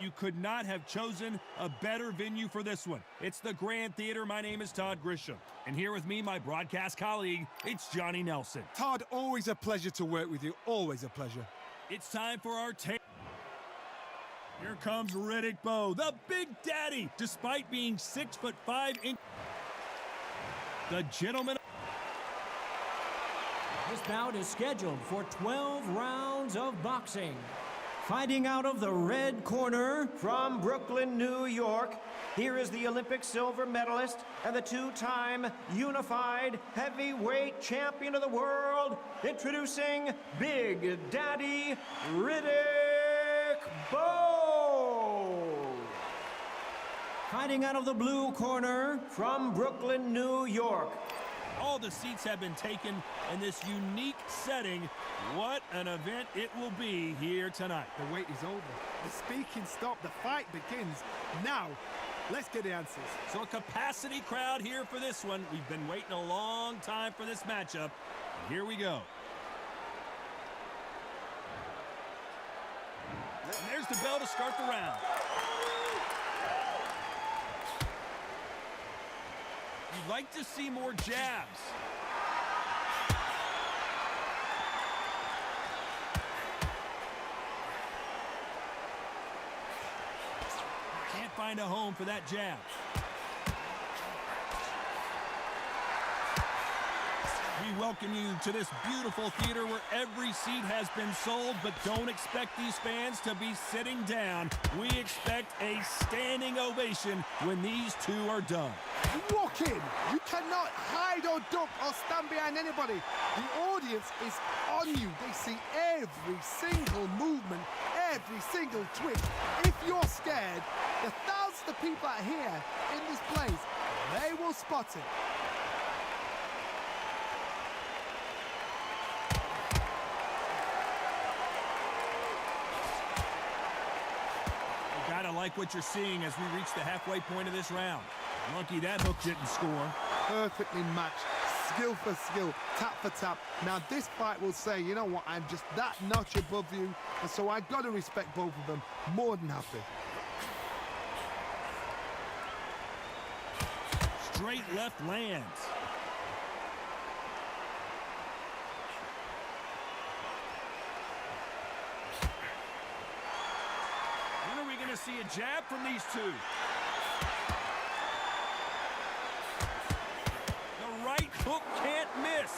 You could not have chosen a better venue for this one. It's the Grand Theater. My name is Todd Grisham. And here with me, my broadcast colleague, it's Johnny Nelson. Todd, always a pleasure to work with you. Always a pleasure. It's time for our tape. Here comes Riddick Bowe, the Big Daddy, despite being 6'5". The gentleman. This bout is scheduled for 12 rounds of boxing. Fighting out of the red corner, from Brooklyn, New York, here is the Olympic silver medalist and the two-time unified heavyweight champion of the world, introducing Big Daddy Riddick Bowe. Fighting out of the blue corner, from Brooklyn, New York. All the seats have been taken in this unique setting. What an event it will be here tonight. The wait is over. The speaking stopped. The fight begins. Now, let's get the answers. So a capacity crowd here for this one. We've been waiting a long time for this matchup. And here we go. And there's the bell to start the round. You'd like to see more jabs. Can't find a home for that jab. We welcome you to this beautiful theater where every seat has been sold, but don't expect these fans to be sitting down. We expect a standing ovation when these two are done. You walk in, you cannot hide or duck or stand behind anybody. The audience is on you. They see every single movement, every single twitch. If you're scared, the thousands of people out here in this place, they will spot it. You gotta like what you're seeing as we reach the halfway point of this round. Lucky that hook didn't score. Perfectly matched, skill for skill, tap for tap. Now this fight will say, you know what, I'm just that notch above you, and so I've got to respect both of them. More than happy. Straight left lands. When are we going to see a jab from these two? The right hook can't miss.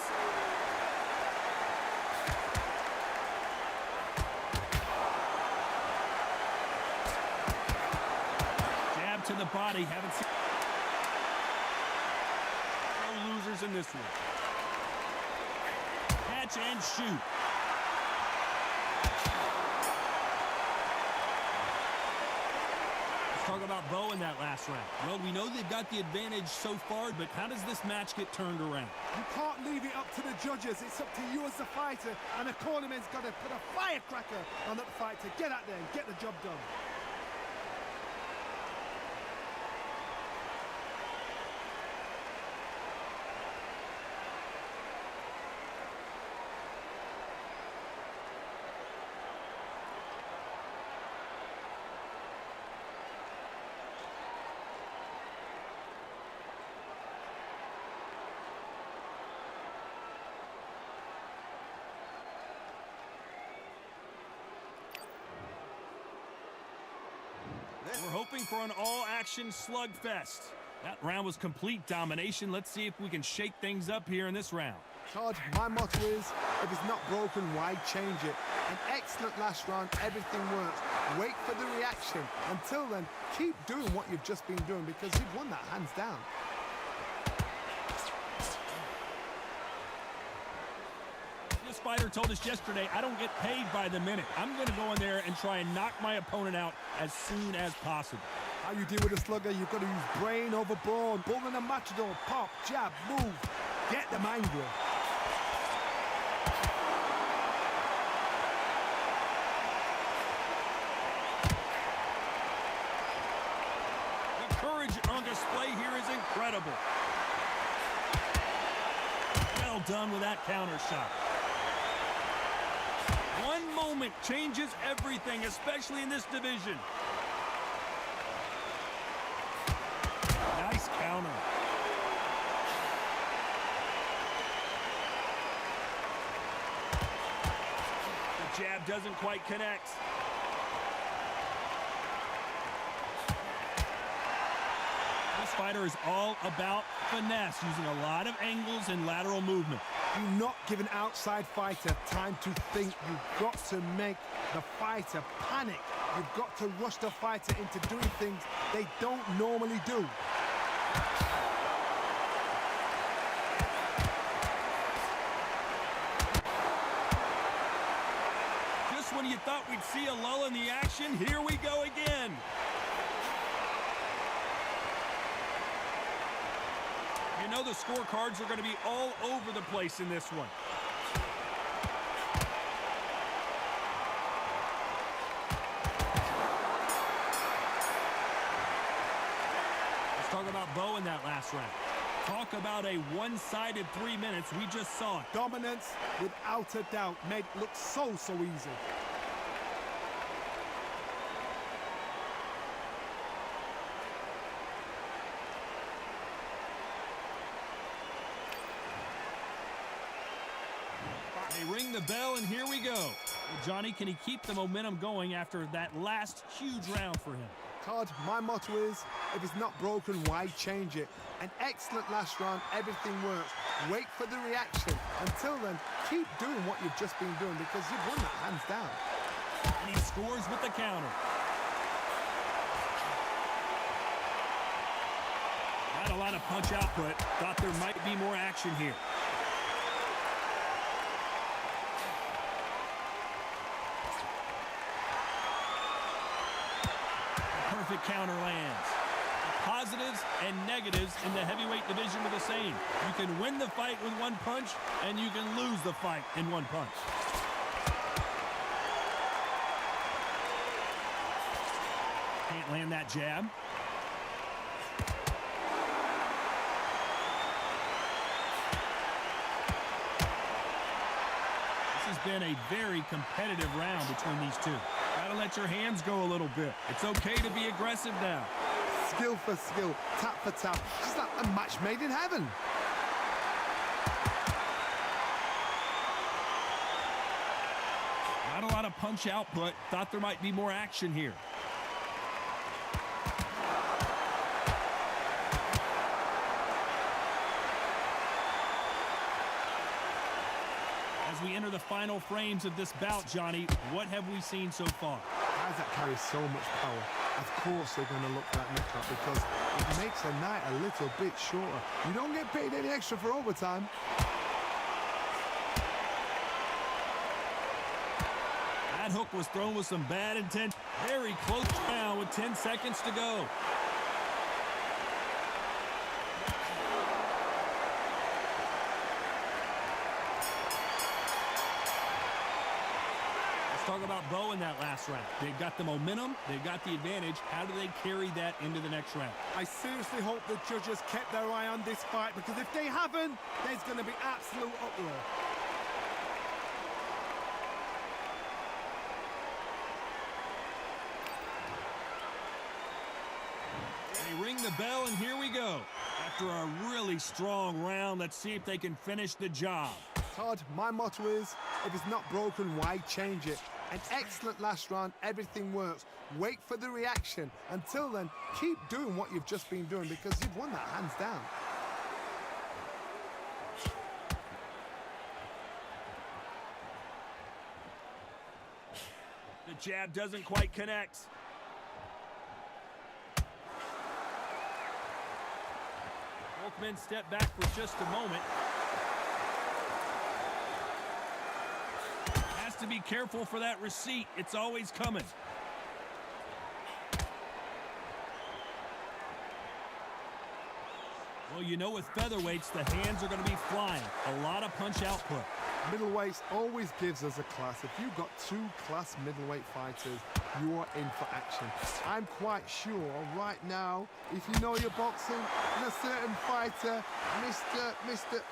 Jab to the body. Haven't seen no losers in this one. Catch and shoot. Talk about Bowe in that last round. Well, we know they've got the advantage so far, but how does this match get turned around? You can't leave it up to the judges. It's up to you as the fighter, and the cornerman's got to put a firecracker on that fight to get out there and get the job done. We're hoping for an all-action slugfest. That round was complete domination. Let's see if we can shake things up here in this round. Todd, my motto is, if it's not broken, why change it? An excellent last round, everything works. Wait for the reaction. Until then, keep doing what you've just been doing because you've won that hands down. This fighter told us yesterday, I don't get paid by the minute. I'm going to go in there and try and knock my opponent out as soon as possible. How you deal with a slugger, you've got to use brain over brawn. Bull in a matador, pop, jab, move. Get them angry. The courage on display here is incredible. Well done with that counter shot. One moment changes everything, especially in this division. counter. The jab doesn't quite connect. This fighter is all about finesse, using a lot of angles and lateral movement. Do not give an outside fighter time to think. You've got to make the fighter panic. You've got to rush the fighter into doing things they don't normally do. Just when you thought we'd see a lull in the action, here we go again. You know the scorecards are going to be all over the place in this one. Let's talk about Bowe in that last round. Talk about a one-sided 3 minutes. We just saw it. Dominance, without a doubt, made it look so easy. They ring the bell, and here we go. Well, Johnny, can he keep the momentum going after that last huge round for him? Todd, my motto is, if it's not broken, why change it? An excellent last round, everything works. Wait for the reaction. Until then, keep doing what you've just been doing because you've won that hands down. And he scores with the counter. Not a lot of punch output. Thought there might be more action here. Perfect counter lands. Positives and negatives in the heavyweight division are the same. You can win the fight with one punch, and you can lose the fight in one punch. Can't land that jab. This has been a very competitive round between these two. Gotta let your hands go a little bit. It's okay to be aggressive now. Skill for skill, tap for tap. Just like a match made in heaven. Not a lot of punch output. Thought there might be more action here. As we enter the final frames of this bout, Johnny, what have we seen so far? Guys that carry so much power, of course they're going to look for that knockout because it makes the night a little bit shorter. You don't get paid any extra for overtime. That hook was thrown with some bad intent. Very close round with 10 seconds to go. Talk about Bowe in that last round. They've got the momentum, they've got the advantage. How do they carry that into the next round? I seriously hope the judges kept their eye on this fight because if they haven't, there's going to be absolute uproar. They ring the bell, and here we go. After a really strong round, let's see if they can finish the job. Todd, my motto is, if it's not broken, why change it? An excellent last round, everything works. Wait for the reaction. Until then, keep doing what you've just been doing because you've won that hands down. The jab doesn't quite connect. Both men step back for just a moment. Has to be careful for that receipt. It's always coming. Well, you know with featherweights, the hands are going to be flying. A lot of punch output. Middleweights always gives us a class. If you've got two class middleweight fighters, you are in for action. I'm quite sure right now, if you know your boxing, there's a certain fighter,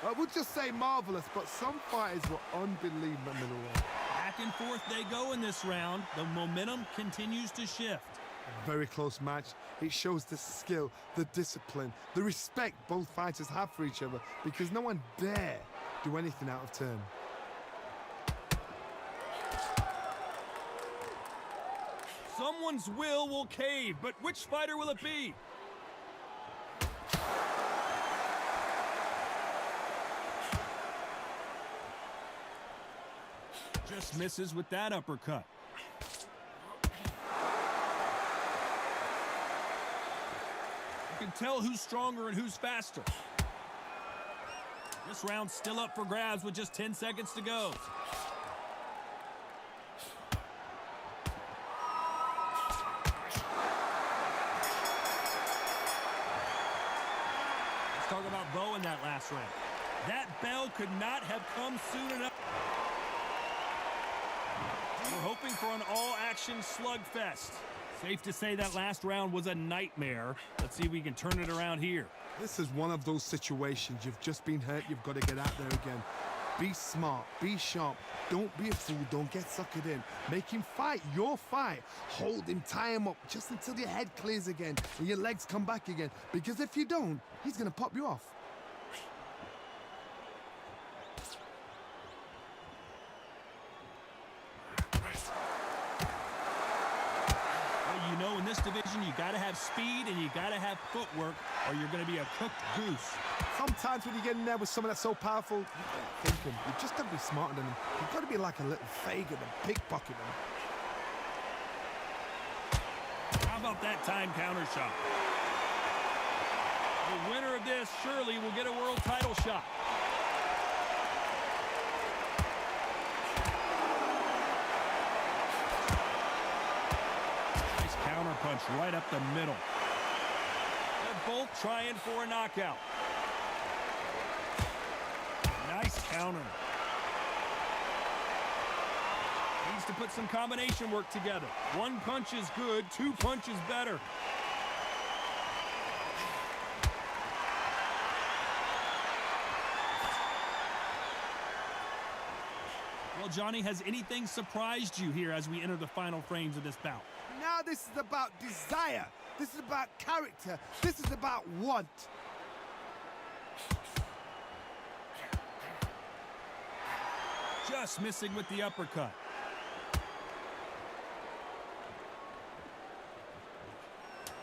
I would just say marvelous, but some fighters were unbelievable middleweight. Back and forth they go in this round. The momentum continues to shift. A very close match. It shows the skill, the discipline, the respect both fighters have for each other, because no one dare do anything out of turn. Someone's will cave, but which fighter will it be? Just misses with that uppercut. You can tell who's stronger and who's faster. This round's still up for grabs with just 10 seconds to go. Let's talk about Bowe in that last round. That bell could not have come soon enough. We're hoping for an all-action slugfest. Safe to say that last round was a nightmare. Let's see if we can turn it around here. This is one of those situations. You've just been hurt. You've got to get out there again. Be smart. Be sharp. Don't be a fool. Don't get suckered in. Make him fight your fight. Hold him. Tie him up just until your head clears again and your legs come back again. Because if you don't, he's going to pop you off. You know, in this division, you got to have speed and you got to have footwork, or you're going to be a cooked goose. Sometimes when you get in there with someone that's so powerful, you can't think him. You've just got to be smarter than him. You've got to be like a little faggot and pickpocket him. How about that time counter shot? The winner of this surely will get a world title shot. Punch right up the middle. They're both trying for a knockout. Nice counter. Needs to put some combination work together. One punch is good, two punches better. Well, Johnny, has anything surprised you here as we enter the final frames of this bout? Now this is about desire. This is about character. This is about want. Just missing with the uppercut.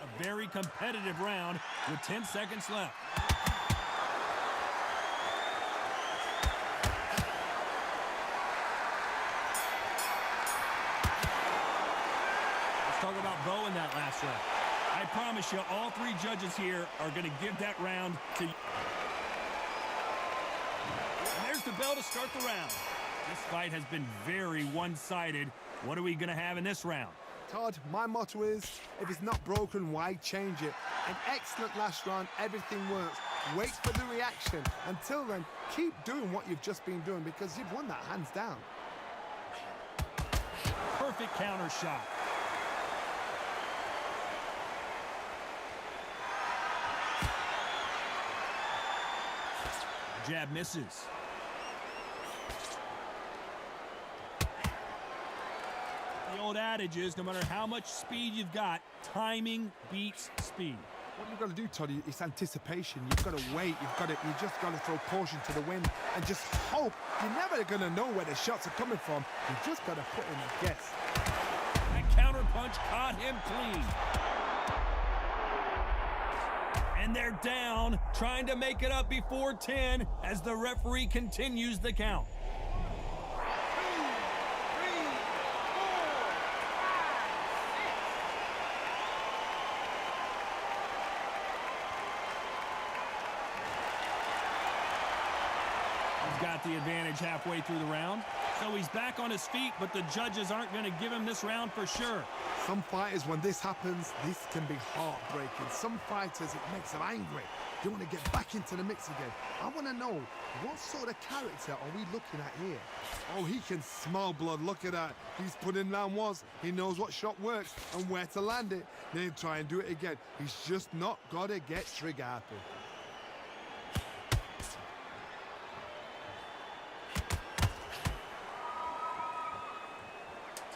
A very competitive round with 10 seconds left. Talk about Bowe in that last round. I promise you, all three judges here are going to give that round to you. And there's the bell to start the round. This fight has been very one-sided. What are we going to have in this round? Todd, my motto is, if it's not broken, why change it? An excellent last round, everything works. Wait for the reaction. Until then, keep doing what you've just been doing, because you've won that hands down. Perfect counter shot. Jab misses. The old adage is, no matter how much speed you've got, timing beats speed. What you've got to do, Toddy, is anticipation. You've got to wait. You just got to throw caution to the wind and just hope. You're never going to know where the shots are coming from. You just got to put in a guess. That counter punch caught him clean. And they're down, trying to make it up before 10 as the referee continues the count. 2, 3, 4, 5, 6. He's got the advantage halfway through the round. So he's back on his feet, but the judges aren't going to give him this round for sure. Some fighters, when this happens, this can be heartbreaking. Some fighters, it makes them angry. They want to get back into the mix again. I want to know, what sort of character are we looking at here? Oh, he can smell blood. Look at that. He's put in round ones. He knows what shot works and where to land it. Then try and do it again. He's just not got to get trigger happy.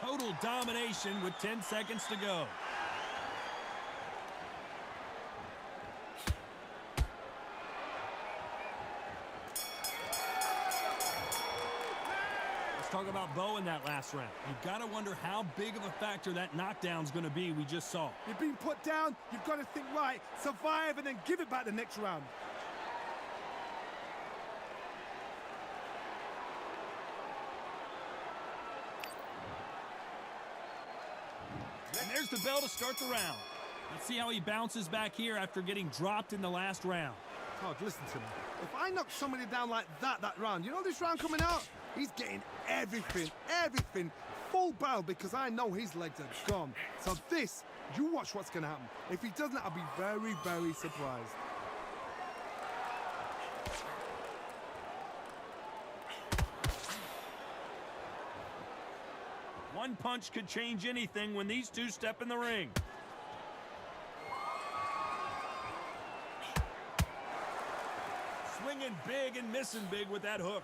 Total domination with 10 seconds to go. Talk about Bowe in that last round. You've got to wonder how big of a factor that knockdown's going to be we just saw. You're being put down, you've got to think right, survive, and then give it back the next round. And there's the bell to start the round. Let's see how he bounces back here after getting dropped in the last round. Todd, listen to me. If I knock somebody down like that round, you know this round coming out? He's getting everything, full barrel, because I know his legs are gone. So this, you watch what's going to happen. If he doesn't, I'll be very, very surprised. One punch could change anything when these two step in the ring. Swinging big and missing big with that hook.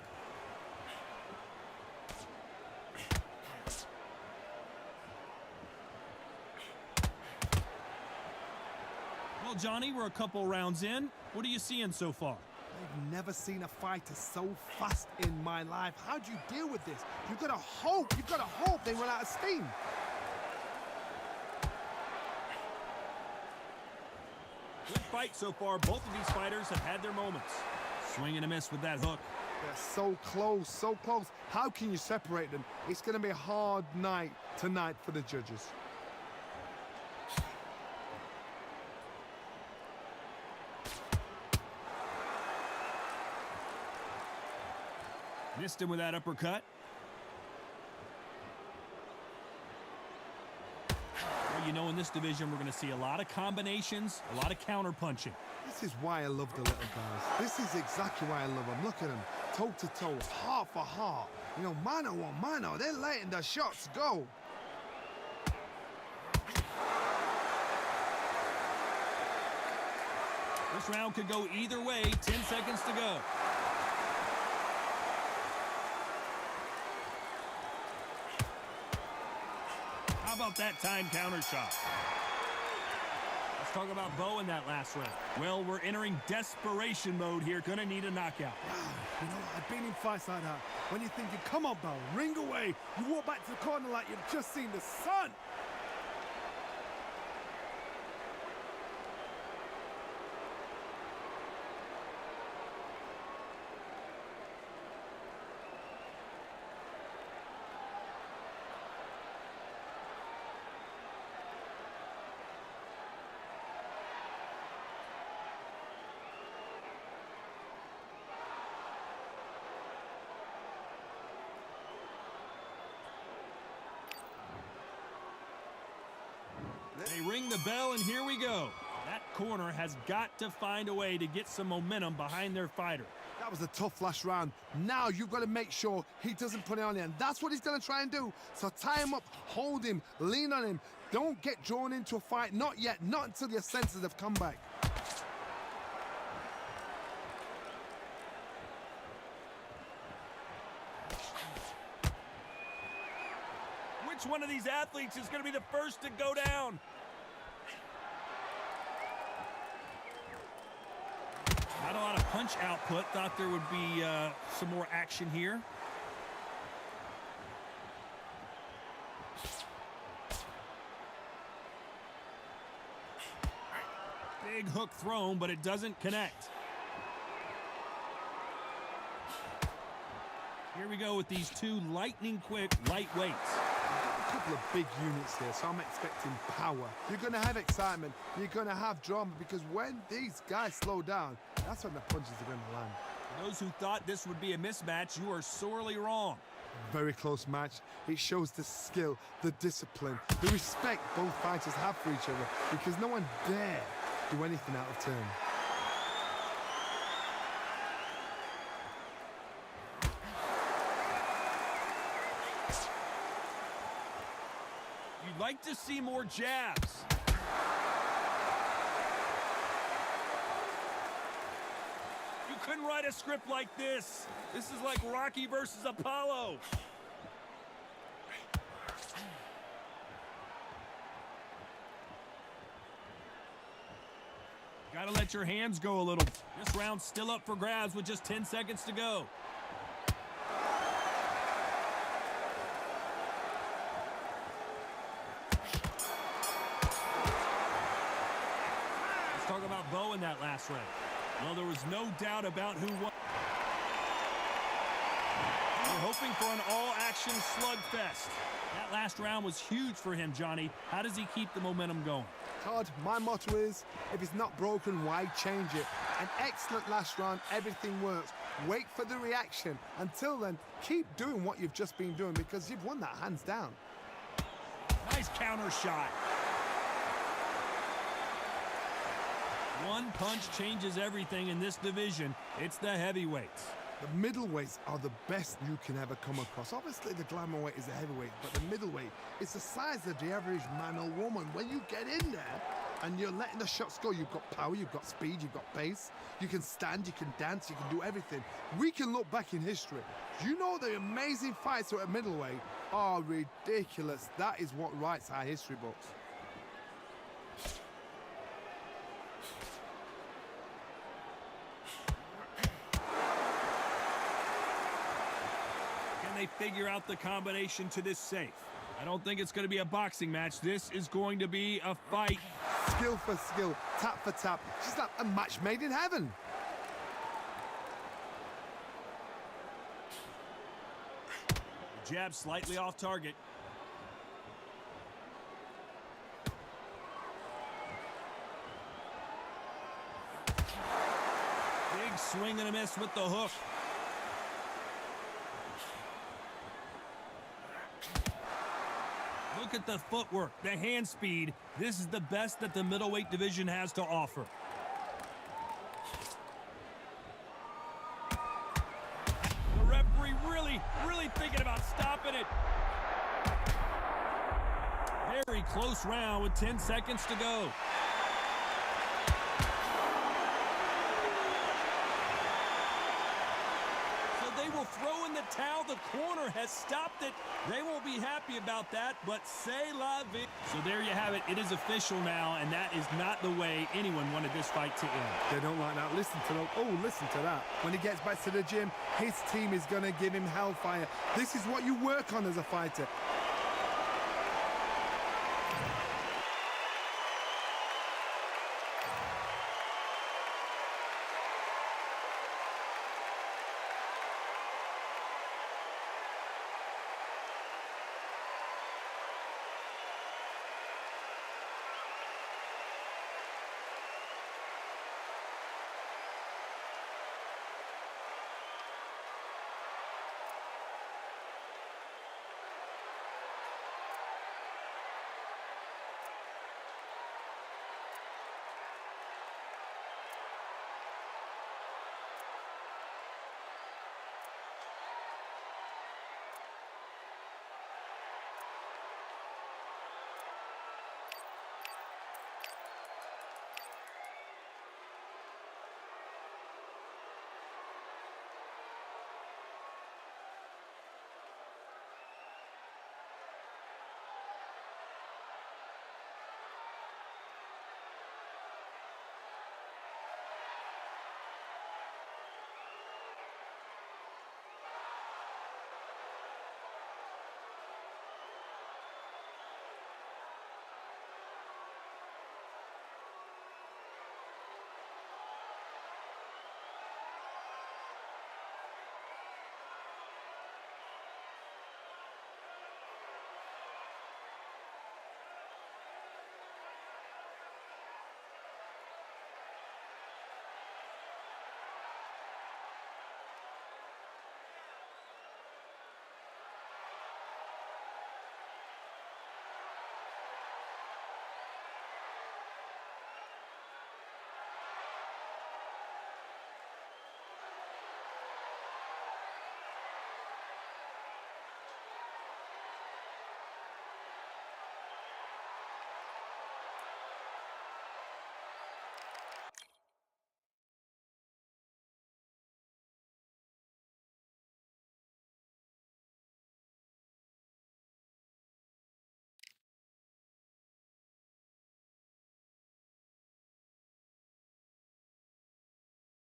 Well, Johnny, we're a couple rounds in. What are you seeing so far? I've never seen a fighter so fast in my life. How do you deal with this? You've got to hope they run out of steam. Good fight so far. Both of these fighters have had their moments. Swing and a miss with that hook. They're so close, so close. How can you separate them? It's going to be a hard night tonight for the judges. Missed him with that uppercut. Well, you know, in this division, we're going to see a lot of combinations, a lot of counter punching. This is why I love the little guys. This is exactly why I love them. Look at them, toe to toe, heart for heart. You know, mano a mano. They're letting the shots go. This round could go either way. 10 seconds to go. How about that time counter shot? Let's talk about Bowe in that last round. Well, we're entering desperation mode here. Gonna need a knockout. You know, I've been in fights like that. When you're thinking, come on, Bowe, ring away. You walk back to the corner like you've just seen the sun. They ring the bell, and here we go. That corner has got to find a way to get some momentum behind their fighter. That was a tough last round. Now you've got to make sure he doesn't put it on you, and that's what he's going to try and do. So tie him up, hold him, lean on him. Don't get drawn into a fight. Not yet. Not until your senses have come back. Which one of these athletes is going to be the first to go down? Not a lot of punch output. Thought there would be some more action here. Big hook thrown, but it doesn't connect. Here we go with these two lightning-quick lightweights. A couple of big units here, so I'm expecting power. You're going to have excitement. You're going to have drama, because when these guys slow down, that's when the punches are going to land. For those who thought this would be a mismatch, you are sorely wrong. Very close match. It shows the skill, the discipline, the respect both fighters have for each other, because no one dare do anything out of turn. You'd like to see more jabs. You couldn't write a script like this. This is like Rocky versus Apollo. Gotta let your hands go a little. This round's still up for grabs with just 10 seconds to go. Bowe in that last round? Well, there was no doubt about who won. We're hoping for an all-action slugfest. That last round was huge for him, Johnny. How does he keep the momentum going? Todd, my motto is, if it's not broken, why change it? An excellent last round, everything works. Wait for the reaction. Until then, keep doing what you've just been doing because you've won that hands down. Nice counter shot. One punch changes everything in this division. It's the heavyweights. The middleweights are the best you can ever come across. Obviously, the glamour weight is the heavyweight, but the middleweight is the size of the average man or woman. When you get in there and you're letting the shots go, you've got power, you've got speed, you've got pace. You can stand, you can dance, you can do everything. We can look back in history. You know the amazing fights at middleweight are ridiculous. That is what writes our history books. They figure out the combination to this safe. I don't think it's going to be a boxing match. This is going to be a fight. Skill for skill, tap for tap. It's just like a match made in heaven. Jab slightly off target. Big swing and a miss with the hook. Look at the footwork, the hand speed. This is the best that the middleweight division has to offer. The referee really thinking about stopping it. Very close round with 10 seconds to go. They will throw in the towel. The corner has stopped it. They won't be happy about that, but c'est la vie. So there you have it. It is official now, and that is not the way anyone wanted this fight to end. They don't like that. Listen to that. Oh, listen to that. When he gets back to the gym, his team is going to give him hellfire. This is what you work on as a fighter.